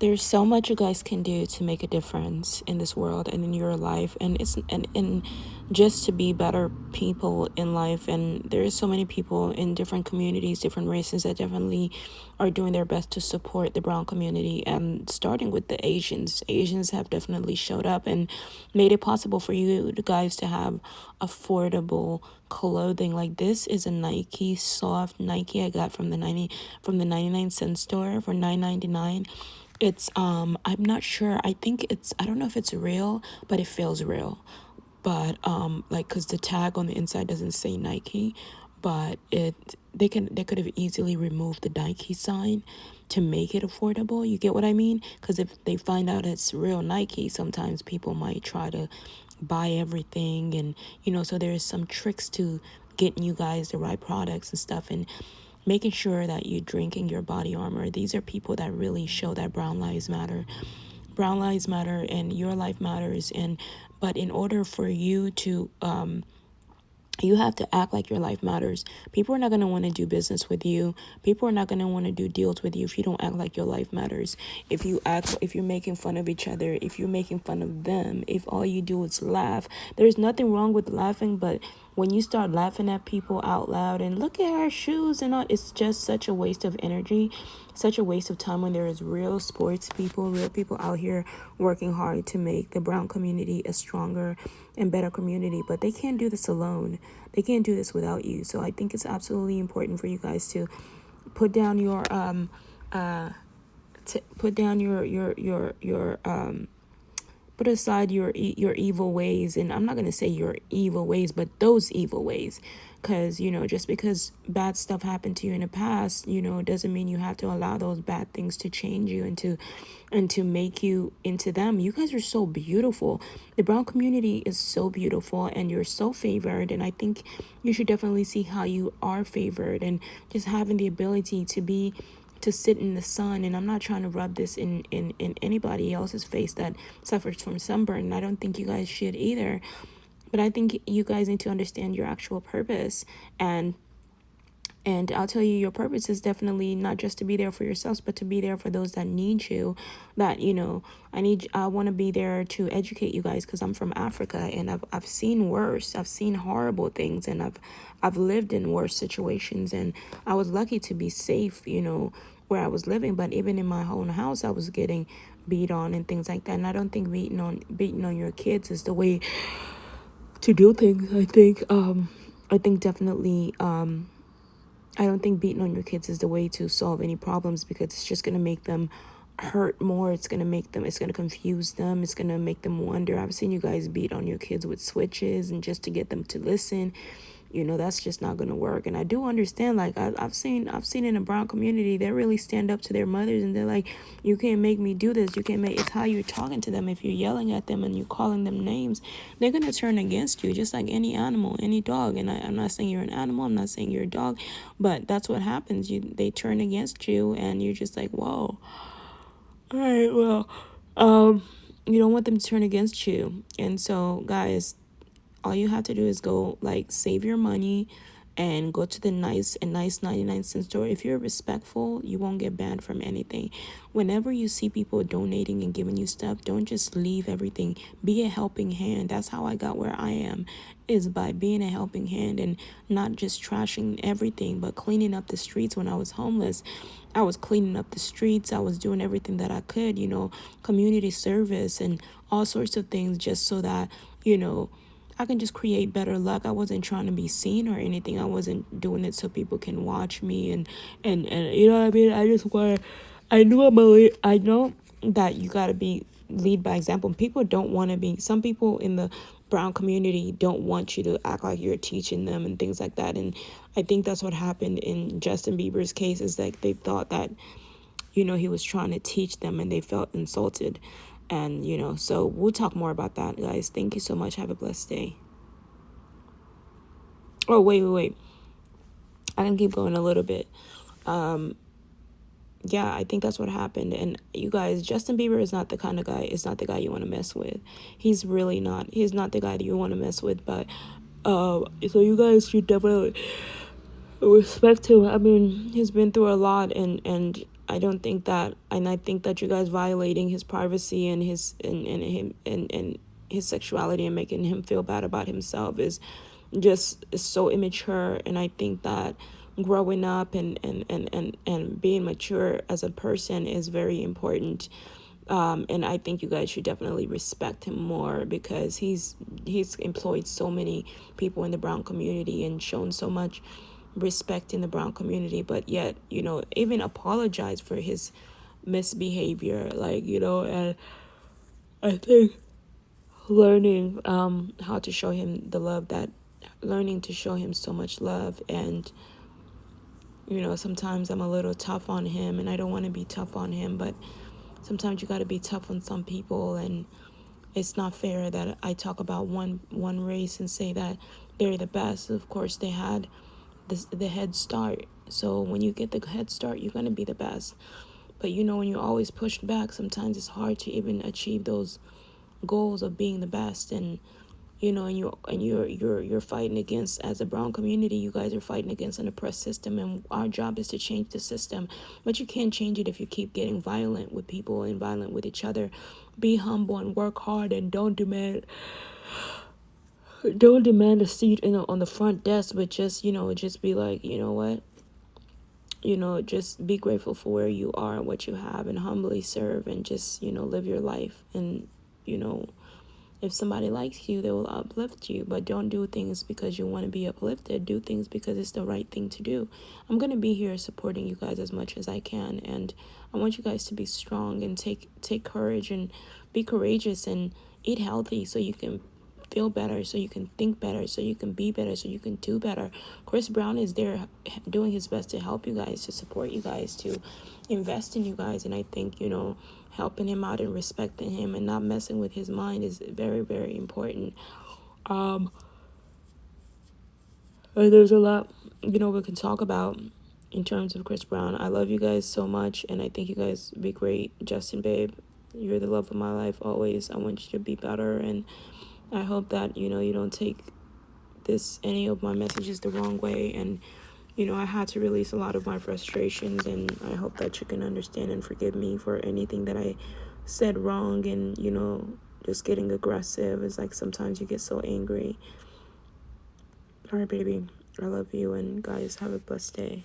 There's so much you guys can do to make a difference in this world and in your life, and and just to be better people in life. And there's so many people in different communities, different races, that definitely are doing their best to support the brown community, and starting with the Asians have definitely showed up and made it possible for you guys to have affordable clothing. Like, this is a Nike, soft Nike I got from the 99-cent store for $9.99. It's I'm not sure. I don't know if it's real, but it feels real. But like, cuz the tag on the inside doesn't say Nike, but they could have easily removed the Nike sign to make it affordable. You get what I mean? Cuz if they find out it's real Nike, sometimes people might try to buy everything. And so there's some tricks to getting you guys the right products and stuff, and making sure that you're drinking your body armor. These are people that really show that brown lives matter. Brown lives matter, and your life matters. And but in order for you to you have to act like your life matters. People are not going to want to do business with you. People are not going to want to do deals with you if you don't act like your life matters. If you're making fun of each other, if you're making fun of them, if all you do is laugh, there's nothing wrong with laughing, but when you start laughing at people out loud and look at her shoes and all, it's just such a waste of energy, such a waste of time, when there is real sports people, real people out here working hard to make the brown community a stronger and better community. But they can't do this alone. They can't do this without you. So I think it's absolutely important for you guys to put down your put down your put aside your evil ways. And I'm not going to say your evil ways, but those evil ways. Because just because bad stuff happened to you in the past, it doesn't mean you have to allow those bad things to change you and to make you into them. You guys are so beautiful. The brown community is so beautiful, and you're so favored. And I think you should definitely see how you are favored, and just having the ability to sit in the sun. And I'm not trying to rub this in anybody else's face that suffers from sunburn, and I don't think you guys should either. But I think you guys need to understand your actual purpose. And I'll tell you, your purpose is definitely not just to be there for yourselves, but to be there for those that need you. That, I want to be there to educate you guys, because I'm from Africa, and I've seen worse. I've seen horrible things, and I've lived in worse situations, and I was lucky to be safe, where I was living. But even in my own house, I was getting beat on and things like that. And I don't think beating on your kids is the way to do things. I think definitely I don't think beating on your kids is the way to solve any problems, because it's just going to make them hurt more. It's going to confuse them. It's going to make them wonder. I've seen you guys beat on your kids with switches and just to get them to listen. That's just not going to work. And I do understand, like, I've seen in a brown community, they really stand up to their mothers, and they're like, you can't make me do this. It's how you're talking to them. If you're yelling at them and you're calling them names, they're going to turn against you, just like any animal, any dog. And I'm not saying you're an animal. I'm not saying you're a dog, but that's what happens. They turn against you, and you're just like, whoa. All right, well, you don't want them to turn against you. And so, guys, all you have to do is go, like, save your money and go to the nice 99-cent store. If you're respectful, you won't get banned from anything. Whenever you see people donating and giving you stuff, don't just leave everything. Be a helping hand. That's how I got where I am, is by being a helping hand and not just trashing everything, but cleaning up the streets. When I was homeless, I was cleaning up the streets. I was doing everything that I could, community service and all sorts of things, just so that, I can just create better luck. I wasn't trying to be seen or anything. I wasn't doing it so people can watch me and you know what I mean? I know that you gotta lead by example. People don't want to be. Some people in the brown community don't want you to act like you're teaching them and things like that. And I think that's what happened in Justin Bieber's case, is like they thought that he was trying to teach them, and they felt insulted. And, so we'll talk more about that, guys. Thank you so much. Have a blessed day. Oh, wait. I can keep going a little bit. Yeah, I think that's what happened. And you guys, Justin Bieber is not the kind of guy, it's not the guy you want to mess with. He's really not. He's not the guy that you want to mess with. But, so you guys should definitely respect him. I mean, he's been through a lot, and I don't think that, and I think that you guys violating his privacy and his and him and his sexuality and making him feel bad about himself is so immature. And I think that growing up and being mature as a person is very important. And I think you guys should definitely respect him more, because he's employed so many people in the brown community and shown so much respect in the brown community, but yet, even apologize for his misbehavior, like, and I think learning how to show him the love, that learning to show him so much love. And sometimes I'm a little tough on him, and I don't want to be tough on him, but sometimes you got to be tough on some people. And it's not fair that I talk about one race and say that they're the best. Of course, they had the head start. So when you get the head start, you're going to be the best. But when you're always pushed back, sometimes it's hard to even achieve those goals of being the best. And you're fighting against, as a brown community, you guys are fighting against an oppressed system, and our job is to change the system. But you can't change it if you keep getting violent with people and violent with each other. Be humble and work hard, and don't demand a seat on the front desk, but just be like, what, just be grateful for where you are and what you have, and humbly serve, and just live your life. And if somebody likes you, they will uplift you, but don't do things because you want to be uplifted. Do things because it's the right thing to do. I'm going to be here supporting you guys as much as I can, and I want you guys to be strong and take courage and be courageous and eat healthy, so you can feel better, so you can think better, so you can be better, so you can do better. Chris Brown is there doing his best to help you guys, to support you guys, to invest in you guys. And I think, helping him out and respecting him and not messing with his mind is very, very important. And there's a lot, we can talk about in terms of Chris Brown. I love you guys so much, and I think you guys be great. Justin, babe, you're the love of my life always. I want you to be better, and I hope that, you don't take any of my messages the wrong way. And, I had to release a lot of my frustrations, and I hope that you can understand and forgive me for anything that I said wrong. And, just getting aggressive is like, sometimes you get so angry. All right, baby, I love you, and guys, have a blessed day.